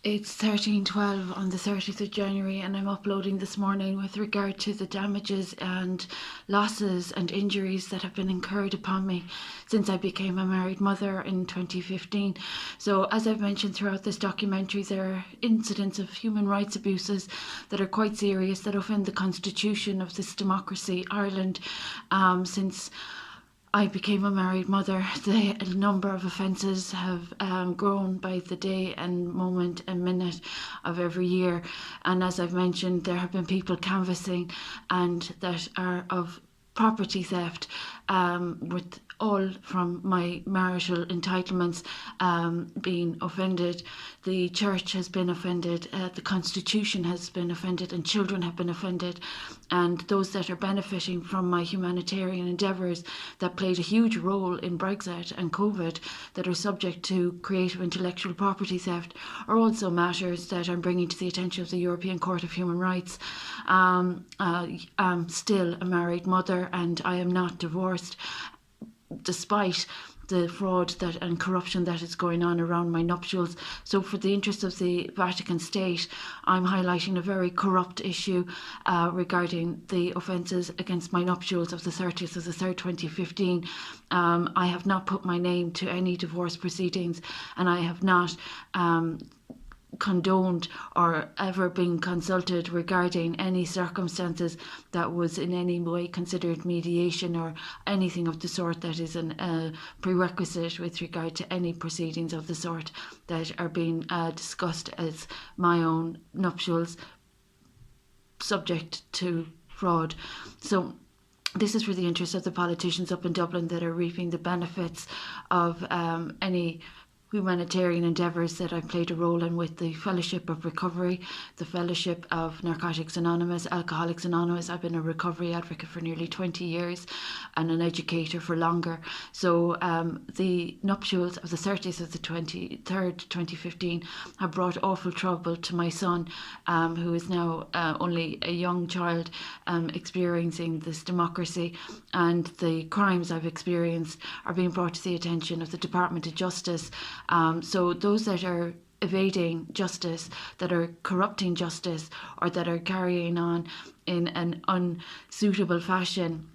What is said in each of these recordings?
It's 13:12 on the 30th of January, and I'm uploading this morning with regard to the damages and losses and injuries that have been incurred upon me since I became a married mother in 2015. So, as I've mentioned throughout this documentary, there are incidents of human rights abuses that are quite serious, that offend the constitution of this democracy, Ireland, since I became a married mother. The number of offences have grown by the day and moment and minute of every year. And as I've mentioned, there have been people canvassing and that are of property theft, with all from my marital entitlements being offended. The church has been offended, the constitution has been offended, and children have been offended. And those that are benefiting from my humanitarian endeavours that played a huge role in Brexit and COVID, that are subject to creative intellectual property theft, are also matters that I'm bringing to the attention of the European Court of Human Rights. I'm still a married mother and I am not divorced, despite the fraud that and corruption that is going on around my nuptials. So, for the interest of the Vatican State, I'm highlighting a very corrupt issue regarding the offences against my nuptials of the 30th of the 3rd, 2015. I have not put my name to any divorce proceedings, and I have not condoned or ever been consulted regarding any circumstances that was in any way considered mediation or anything of the sort that is a prerequisite with regard to any proceedings of the sort that are being discussed as my own nuptials subject to fraud. So this is for the interest of the politicians up in Dublin that are reaping the benefits of any humanitarian endeavours that I've played a role in with the Fellowship of Recovery, the Fellowship of Narcotics Anonymous, Alcoholics Anonymous. I've been a recovery advocate for nearly 20 years and an educator for longer. So the nuptials of the 30th of the 23rd, 2015 have brought awful trouble to my son, who is now only a young child, experiencing this democracy, and the crimes I've experienced are being brought to the attention of the Department of Justice. So those that are evading justice, that are corrupting justice, or that are carrying on in an unsuitable fashion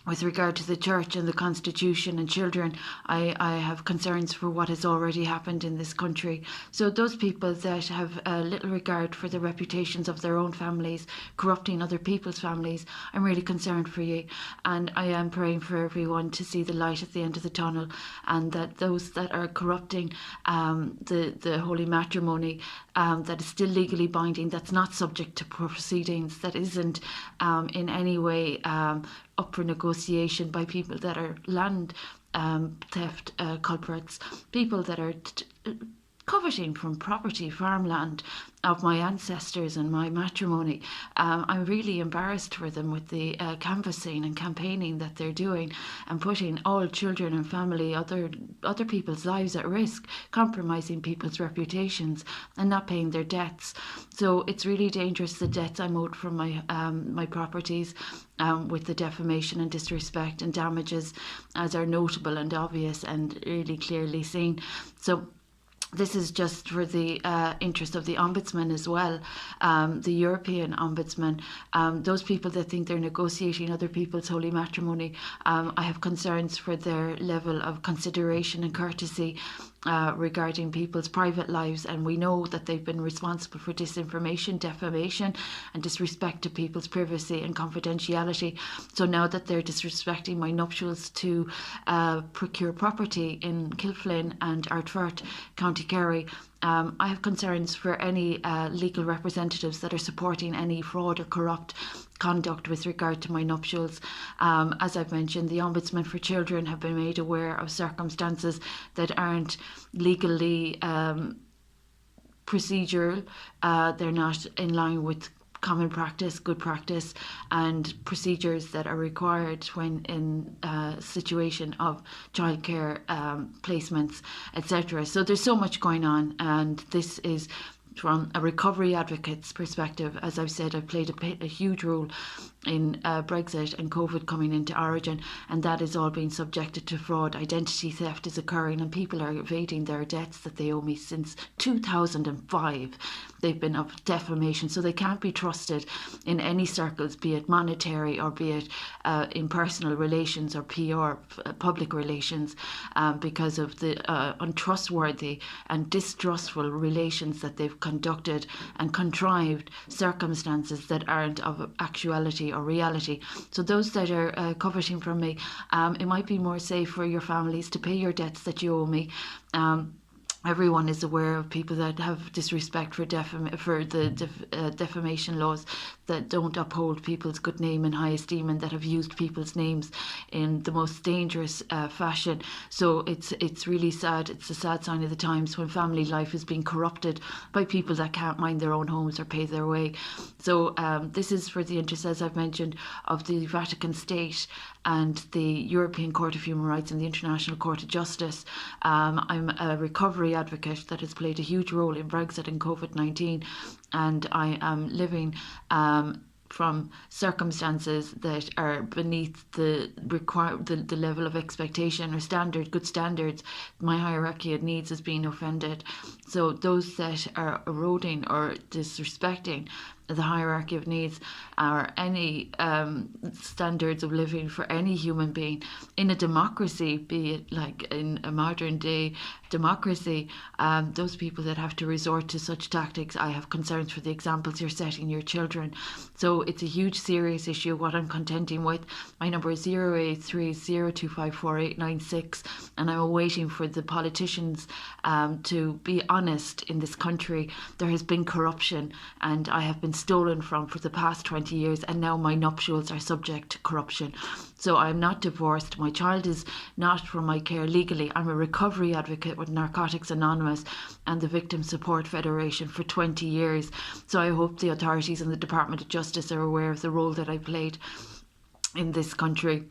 with regard to the church and the constitution and children, I have concerns for what has already happened in this country. So those people that have little regard for the reputations of their own families, corrupting other people's families, I'm really concerned for you. And I am praying for everyone to see the light at the end of the tunnel, and that those that are corrupting the holy matrimony, that is still legally binding, that's not subject to proceedings, that isn't in any way up for negotiation by people that are land theft culprits, people that are coveting from property, farmland of my ancestors and my matrimony. I'm really embarrassed for them with the canvassing and campaigning that they're doing, and putting all children and family, other people's lives at risk, compromising people's reputations and not paying their debts. So it's really dangerous, the debts I'm owed from my properties, with the defamation and disrespect and damages, as are notable and obvious and really clearly seen. So this is just for the interest of the Ombudsman as well, the European Ombudsman. Those people that think they're negotiating other people's holy matrimony, I have concerns for their level of consideration and courtesy regarding people's private lives, and we know that they've been responsible for disinformation, defamation, and disrespect to people's privacy and confidentiality. So now that they're disrespecting my nuptials to procure property in Kilflyn and Ardfert, County Kerry, I have concerns for any legal representatives that are supporting any fraud or corrupt conduct with regard to my nuptials. As I've mentioned, the Ombudsman for Children have been made aware of circumstances that aren't legally procedural. They're not in line with common practice, good practice, and procedures that are required when in a situation of childcare placements, etc. So there's so much going on, and this is from a recovery advocate's perspective. As I've said, I've played a huge role in Brexit and COVID coming into origin, and that is all being subjected to fraud. Identity theft is occurring, and people are evading their debts that they owe me since 2005. They've been of defamation, so they can't be trusted in any circles, be it monetary or be it in personal relations or PR, public relations, because of the untrustworthy and distrustful relations that they've conducted and contrived circumstances that aren't of actuality or reality. So those that are coveting from me, it might be more safe for your families to pay your debts that you owe me. Everyone is aware of people that have disrespect for defamation laws, that don't uphold people's good name in high esteem, and that have used people's names in the most dangerous fashion. So it's really sad. It's a sad sign of the times when family life is being corrupted by people that can't mind their own homes or pay their way. So this is for the interest, as I've mentioned, of the Vatican State and the European Court of Human Rights and the International Court of Justice. I'm a recovery advocate that has played a huge role in Brexit and COVID-19, and I am living from circumstances that are beneath the level of expectation or good standards. My hierarchy of needs is being offended. So those that are eroding or disrespecting the hierarchy of needs or any standards of living for any human being in a democracy, be it like in a modern day democracy, those people that have to resort to such tactics, I have concerns for the examples you're setting your children. So it's a huge, serious issue, what I'm contending with. My number is 0830254896, and I'm awaiting for the politicians to be honest in this country. There has been corruption, and I have been stolen from for the past 20 years, and now my nuptials are subject to corruption. So I'm not divorced. My child is not from my care legally. I'm a recovery advocate with Narcotics Anonymous and the Victim Support Federation for 20 years. So I hope the authorities and the Department of Justice are aware of the role that I played in this country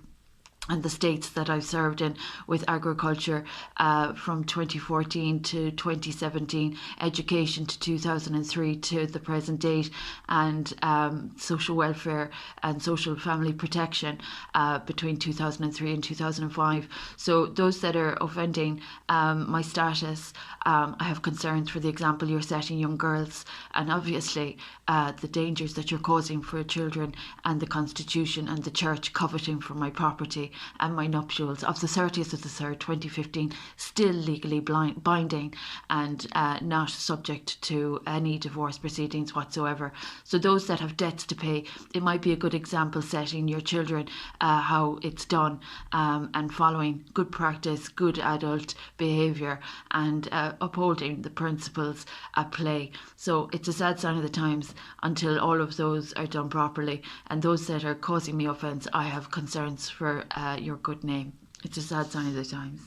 and the states that I've served in with agriculture from 2014 to 2017, education to 2003 to the present date, and social welfare and social family protection between 2003 and 2005. So those that are offending my status, I have concerns for the example you're setting young girls, and obviously the dangers that you're causing for children, and the Constitution and the Church coveting for my property and my nuptials of the 30th of the 3rd, 2015, still legally binding and not subject to any divorce proceedings whatsoever. So those that have debts to pay, it might be a good example setting your children how it's done, and following good practice, good adult behaviour, and upholding the principles at play. So it's a sad sign of the times until all of those are done properly, and those that are causing me offence, I have concerns for your good name. It's a sad sign of the times.